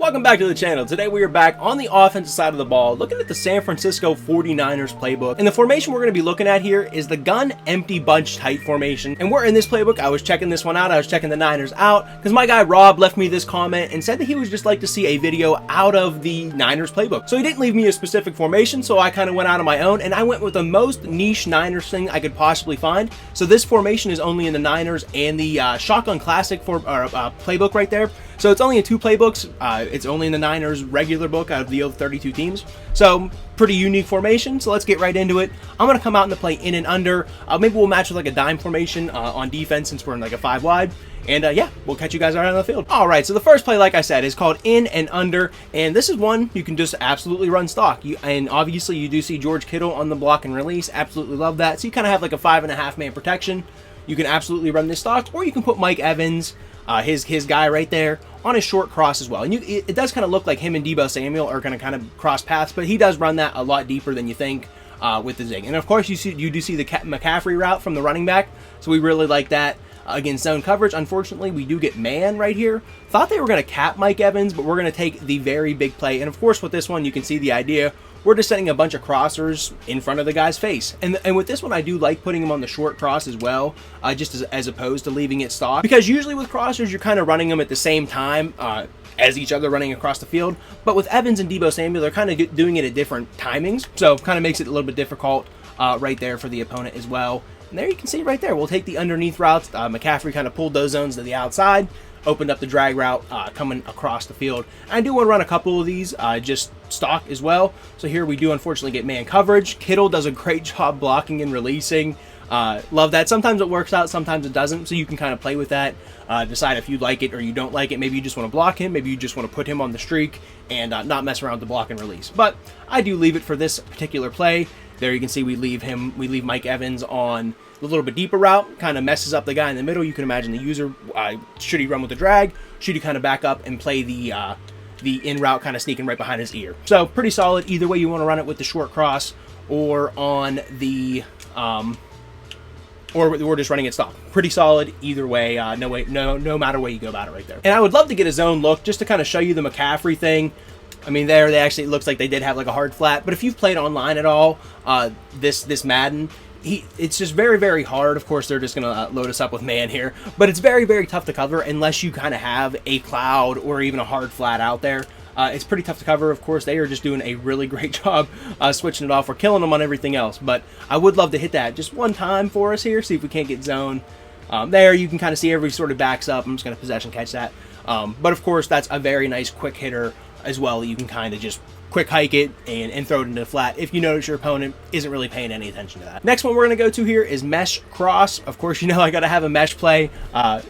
Welcome back to the channel. Today we are back on the offensive side of the ball looking at the San Francisco 49ers playbook. And the formation we're going to be looking at here is the gun empty bunch tight formation. And we're in this playbook. I was checking this one out. I was checking the Niners out because my guy Rob left me this comment and said that he would just like to see a video out of the Niners playbook. So he didn't leave me a specific formation, so I kind of went out on my own and I went with the most niche Niners thing I could possibly find. So this formation is only in the Niners and the Shotgun Classic playbook right there. So it's only in two playbooks. It's only in the Niners regular book out of the 32 teams. So pretty unique formation. So let's get right into it. I'm going to come out and play in and under. Maybe we'll match with like a dime formation on defense since we're in like a 5 wide. And yeah, we'll catch you guys around the field. All right, so the first play, like I said, is called in and under. And this is one you can just absolutely run stock. And obviously you do see George Kittle on the block and release. Absolutely love that. So you kind of have like a 5.5 man protection. You can absolutely run this stock, or you can put Mike Evans, his guy right there, on a short cross as well. And it does kind of look like him and Deebo Samuel are going to kind of cross paths, but he does run that a lot deeper than you think with the zig. And of course, you do see the McCaffrey route from the running back, so we really like that against zone coverage. Unfortunately, we do get man right here. Thought they were going to cap Mike Evans, but we're going to take the very big play. And of course, with this one, you can see the idea. We're just setting a bunch of crossers in front of the guy's face. And with this one, I do like putting him on the short cross as well, just as opposed to leaving it stock. Because usually with crossers, you're kind of running them at the same time as each other running across the field. But with Evans and Deebo Samuel, they're kind of doing it at different timings. So it kind of makes it a little bit difficult right there for the opponent as well. And there you can see right there, we'll take the underneath routes. McCaffrey kind of pulled those zones to the outside, opened up the drag route coming across the field. I do want to run a couple of these just stock as well. So here we do unfortunately get man coverage. Kittle does a great job blocking and releasing. Love that. Sometimes it works out, sometimes it doesn't. So you can kind of play with that, decide if you like it or you don't like it. Maybe you just want to block him. Maybe you just want to put him on the streak and not mess around with the block and release. But I do leave it for this particular play. There you can see we leave Mike Evans on a little bit deeper route, kind of messes up the guy in the middle. You can imagine the user, should he run with the drag, should he kind of back up and play the in route kind of sneaking right behind his ear. So pretty solid either way you want to run it, with the short cross or on the or we're just running it stock. Pretty solid either way, no matter way you go about it right there. And I would love to get a zone look just to kind of show you the McCaffrey thing. I mean, there they actually, it looks like they did have like a hard flat, but if you've played online at all, this Madden, it's just very, very hard. Of course, they're just going to load us up with man here, but it's very, very tough to cover unless you kind of have a cloud or even a hard flat out there. It's pretty tough to cover. Of course, they are just doing a really great job switching it off. We're killing them on everything else, but I would love to hit that just one time for us here, see if we can't get zone. There, you can kind of see everybody sort of backs up. I'm just going to possession catch that. But of course, that's a very nice quick hitter as well. You can kind of just quick hike it and throw it into the flat if you notice your opponent isn't really paying any attention to that. Next one we're going to go to here is mesh cross. Of course, you know I got to have a mesh play.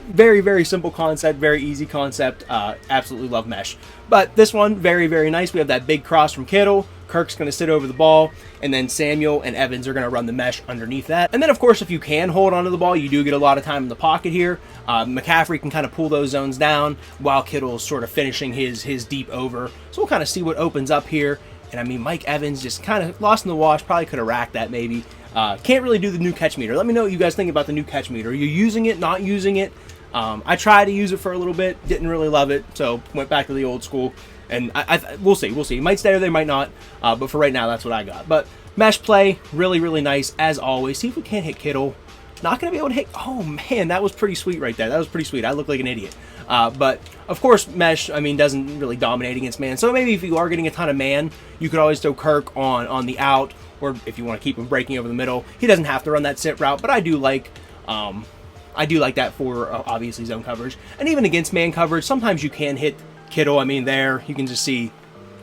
Very, very simple concept, very easy concept. Absolutely love mesh. But this one, very, very nice. We have that big cross from Kittle. Kirk's going to sit over the ball, and then Samuel and Evans are going to run the mesh underneath that. And then, of course, if you can hold onto the ball, you do get a lot of time in the pocket here. McCaffrey can kind of pull those zones down while Kittle's sort of finishing his deep over. So we'll kind of see what opens up here. And I mean, Mike Evans just kind of lost in the wash. Probably could have racked that maybe. Can't really do the new catch meter. Let me know what you guys think about the new catch meter. Are you using it, not using it? I tried to use it for a little bit. Didn't really love it. So went back to the old school. And we'll see. It might stay or they might not. But for right now, that's what I got. But mesh play, really, really nice as always. See if we can't hit Kittle. Not going to be able to hit. Oh, man, that was pretty sweet right there. That was pretty sweet. I look like an idiot. But, of course, mesh, I mean, doesn't really dominate against man. So maybe if you are getting a ton of man, you could always throw Kirk on the out. Or if you want to keep him breaking over the middle. He doesn't have to run that sit route. But I do like that for, obviously, zone coverage. And even against man coverage, sometimes you can hit Kittle. I mean, there you can just see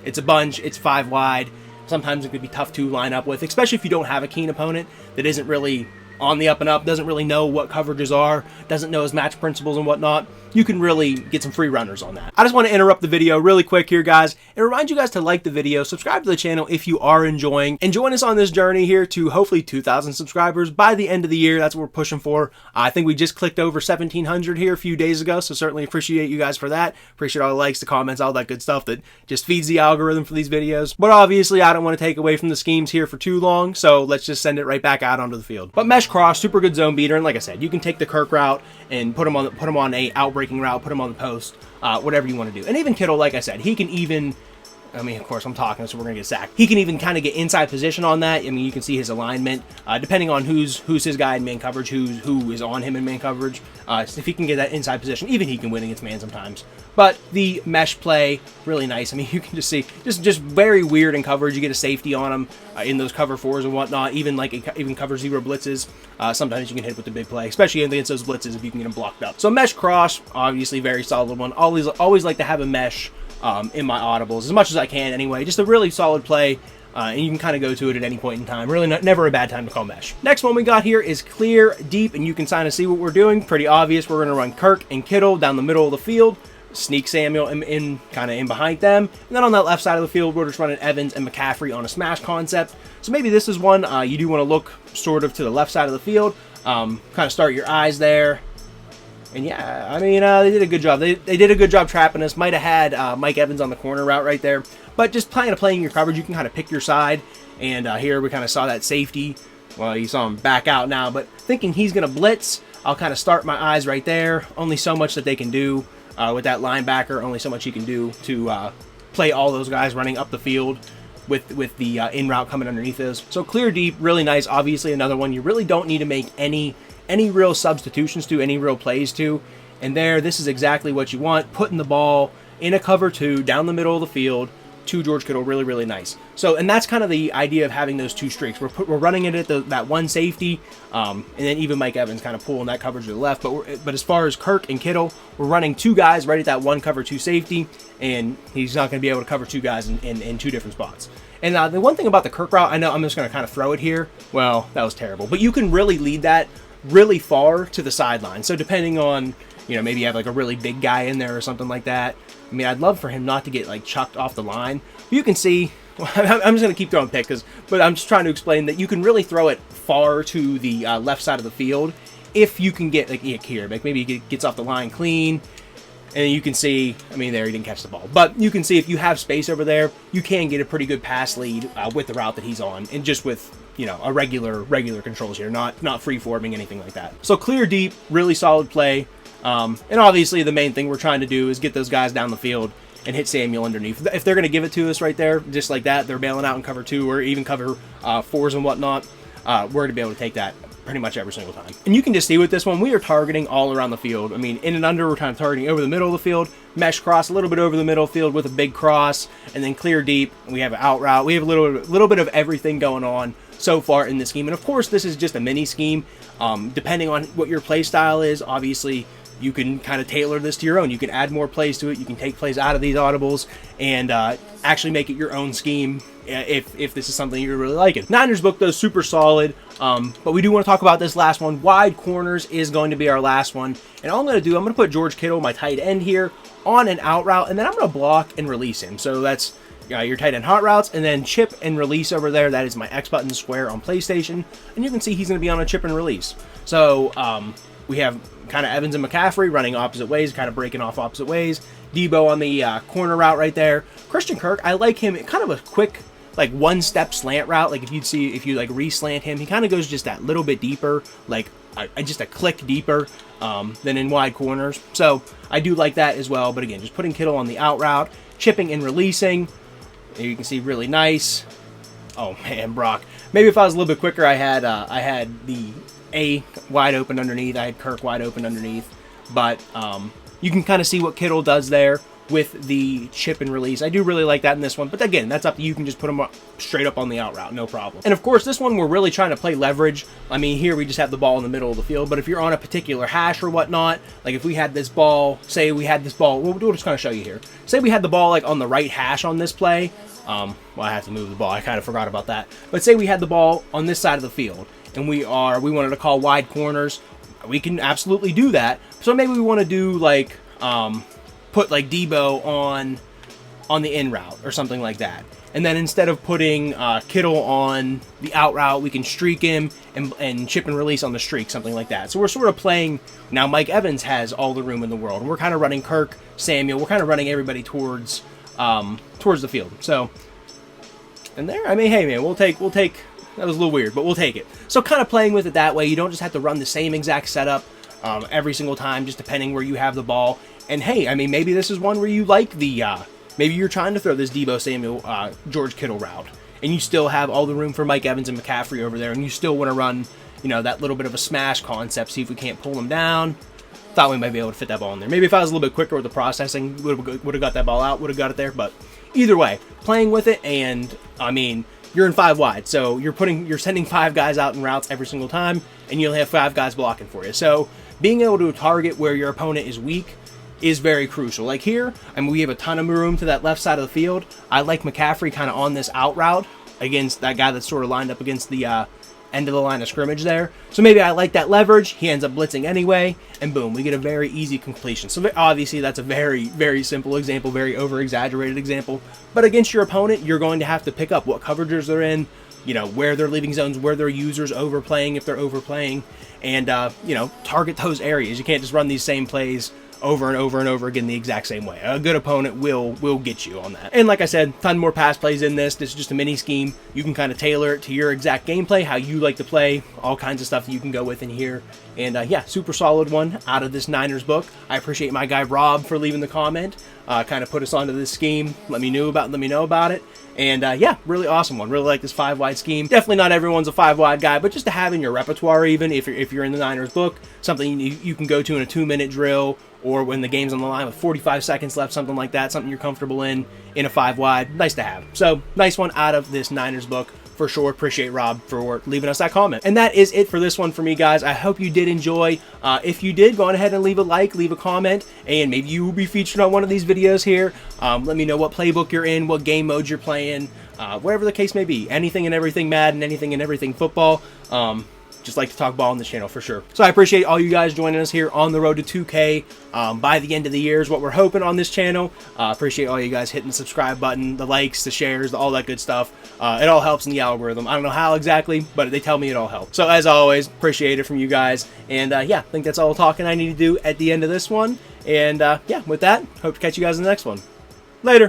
it's a bunch, it's 5 wide. Sometimes it could be tough to line up with, especially if you don't have a keen opponent that isn't really on the up and up, doesn't really know what coverages are, doesn't know his match principles and whatnot. You can really get some free runners on that. I just want to interrupt the video really quick here, guys, and remind you guys to like the video, subscribe to the channel if you are enjoying, and join us on this journey here to hopefully 2,000 subscribers by the end of the year. That's what we're pushing for. I think we just clicked over 1,700 here a few days ago, so certainly appreciate you guys for that. Appreciate all the likes, the comments, all that good stuff that just feeds the algorithm for these videos. But obviously, I don't want to take away from the schemes here for too long, so let's just send it right back out onto the field. But mesh mesh cross, super good zone beater, and like I said, you can take the Kirk route and put him on a outbreaking route, put him on the post, whatever you want to do. And even Kittle, like I said, he can even, I mean, of course, I'm talking, so we're going to get sacked. He can even kind of get inside position on that. I mean, you can see his alignment, depending on who's his guy in man coverage, who is on him in man coverage. So if he can get that inside position, even he can win against man sometimes. But the mesh play, really nice. I mean, you can just see, just very weird in coverage. You get a safety on him in those cover 4s and whatnot. Even even cover 0 blitzes. Sometimes you can hit with the big play, especially against those blitzes if you can get them blocked up. So mesh cross, obviously very solid one. Always like to have a mesh in my audibles as much as I can anyway. Just a really solid play, and you can kind of go to it at any point in time. Really never a bad time to call mesh. Next one we got here is clear deep, and you can kind of see what we're doing. Pretty obvious. We're going to run Kirk and Kittle down the middle of the field, sneak Samuel in kind of in behind them, and then on that left side of the field we're just running Evans and McCaffrey on a smash concept. So maybe this is one you do want to look sort of to the left side of the field, kind of start your eyes there. And yeah, I mean, they did a good job. They did a good job trapping us. Might have had Mike Evans on the corner route right there. But just playing your coverage, you can kind of pick your side. And here we kind of saw that safety. Well, you saw him back out now. But thinking he's going to blitz, I'll kind of start my eyes right there. Only so much that they can do with that linebacker. Only so much he can do to play all those guys running up the field with the in route coming underneath those. So clear deep, really nice. Obviously another one you really don't need to make any real substitutions to, any real plays to. And there, this is exactly what you want. Putting the ball in a cover 2 down the middle of the field to George Kittle, really nice. So, and that's kind of the idea of having those 2 streaks. We're running it at that one safety, and then even Mike Evans kind of pulling that coverage to the left. But as far as Kirk and Kittle, we're running 2 guys right at that one cover 2 safety, and he's not going to be able to cover 2 guys in 2 different spots. And the one thing about the Kirk route, I know I'm just going to kind of throw it here. Well, that was terrible. But you can really lead that really far to the sideline. So depending on, maybe you have like a really big guy in there or something like that. I mean, I'd love for him not to get like chucked off the line. But you can see, I'm just going to keep throwing pick but I'm just trying to explain that you can really throw it far to the left side of the field if you can get like here, like maybe he gets off the line clean. And you can see, I mean, there he didn't catch the ball. But you can see if you have space over there, you can get a pretty good pass lead with the route that he's on. And just with, a regular controls here, not free-forming, anything like that. So clear deep, really solid play. And obviously the main thing we're trying to do is get those guys down the field and hit Samuel underneath. If they're going to give it to us right there, just like that, they're bailing out in cover 2 or even cover 4s and whatnot, we're going to be able to take that pretty much every single time. And you can just see with this one, we are targeting all around the field. I mean, in and under, we're kind of targeting over the middle of the field, mesh cross a little bit over the middle field with a big cross, and then clear deep. We have an out route. We have a little bit of everything going on so far in this scheme. And of course, this is just a mini scheme. Depending on what your play style is, obviously, you can kind of tailor this to your own. You can add more plays to it. You can take plays out of these audibles and actually make it your own scheme if this is something you're really liking. Niners book, though, super solid. But we do want to talk about this last one. Wide corners is going to be our last one. And all I'm going to do, I'm going to put George Kittle, my tight end here, on an out route. And then I'm going to block and release him. So that's your tight end hot routes. And then chip and release over there. That is my X button square on PlayStation. And you can see he's going to be on a chip and release. So we have kind of Evans and McCaffrey running opposite ways, kind of breaking off opposite ways. Debo on the corner route right there. Christian Kirk, I like him. Kind of a quick, like one-step slant route. Like if you like re-slant him, he kind of goes just that little bit deeper, like just a click deeper than in wide corners. So I do like that as well. But again, just putting Kittle on the out route, chipping and releasing. There you can see really nice. Oh man, Brock. Maybe if I was a little bit quicker, I had the A wide open underneath. I had Kirk wide open underneath. But you can kind of see what Kittle does there with the chip and release. I do really like that in this one. But again, that's up to you. You can just put them straight up on the out route, no problem. And of course, this one we're really trying to play leverage. I mean, here we just have the ball in the middle of the field. But if you're on a particular hash or whatnot, like if we had this ball, say we had this ball, we'll just kind of show you here. Say we had the ball like on the right hash on this play. Well, I have to move the ball. I kind of forgot about that. But say we had the ball on this side of the field, and we wanted to call wide corners. We can absolutely do that. So maybe we want to do like put like Debo on the in route or something like that. And then instead of putting Kittle on the out route, we can streak him and chip and release on the streak, something like that. So we're sort of playing, now Mike Evans has all the room in the world. And we're kind of running Kirk, Samuel. We're kind of running everybody towards the field. So, and there, I mean, hey man, we'll take that was a little weird, but we'll take it. So kind of playing with it that way, you don't just have to run the same exact setup every single time, just depending where you have the ball. And hey, I mean, maybe this is one where you like the, maybe you're trying to throw this Deebo Samuel, George Kittle route, and you still have all the room for Mike Evans and McCaffrey over there, and you still want to run, you know, that little bit of a smash concept, see if we can't pull them down. Thought we might be able to fit that ball in there. Maybe if I was a little bit quicker with the processing, would have got that ball out, would have got it there. But either way, playing with it, and I mean, you're in 5 wide, so you're sending 5 guys out in routes every single time, and you only have 5 guys blocking for you. So being able to target where your opponent is weak is very crucial. Like here, I mean, we have a ton of room to that left side of the field. I like McCaffrey kind of on this out route against that guy that's sort of lined up against the end of the line of scrimmage there. So maybe I like that leverage. He ends up blitzing anyway, and boom, we get a very easy completion. So obviously that's a very, very simple example, very over-exaggerated example. But against your opponent, you're going to have to pick up what coverages they're in, you know, where they're leaving zones, where their users overplaying if they're overplaying, and, you know, target those areas. You can't just run these same plays over and over and over again the exact same way. A good opponent will get you on that. And like I said, ton more pass plays in this. This is just a mini scheme. You can kind of tailor it to your exact gameplay, how you like to play, all kinds of stuff that you can go with in here. And yeah, super solid one out of this Niners book. I appreciate my guy Rob for leaving the comment, kind of put us onto this scheme. Let me know about it. And yeah, really awesome one. Really like this 5 wide scheme. Definitely not everyone's a 5 wide guy, but just to have in your repertoire, even if you're in the Niners book, something you can go to in a 2-minute drill, or when the game's on the line with 45 seconds left, something like that, something you're comfortable in a 5 wide. Nice to have. So nice one out of this Niners book. For sure. Appreciate Rob for leaving us that comment. And that is it for this one for me, guys. I hope you did enjoy. If you did, go on ahead and leave a like, leave a comment, and maybe you will be featured on one of these videos here. Let me know what playbook you're in, what game mode you're playing, whatever the case may be. Anything and everything Madden, anything and everything football. Just like to talk ball on this channel for sure. So I appreciate all you guys joining us here on the road to 2K. By the end of the year is what we're hoping on this channel. Appreciate all you guys hitting the subscribe button, the likes, the shares, all that good stuff. It all helps in the algorithm. I don't know how exactly, but they tell me it all helps. So as always, appreciate it from you guys. And yeah, I think that's all the talking I need to do at the end of this one. And yeah, with that, hope to catch you guys in the next one. Later.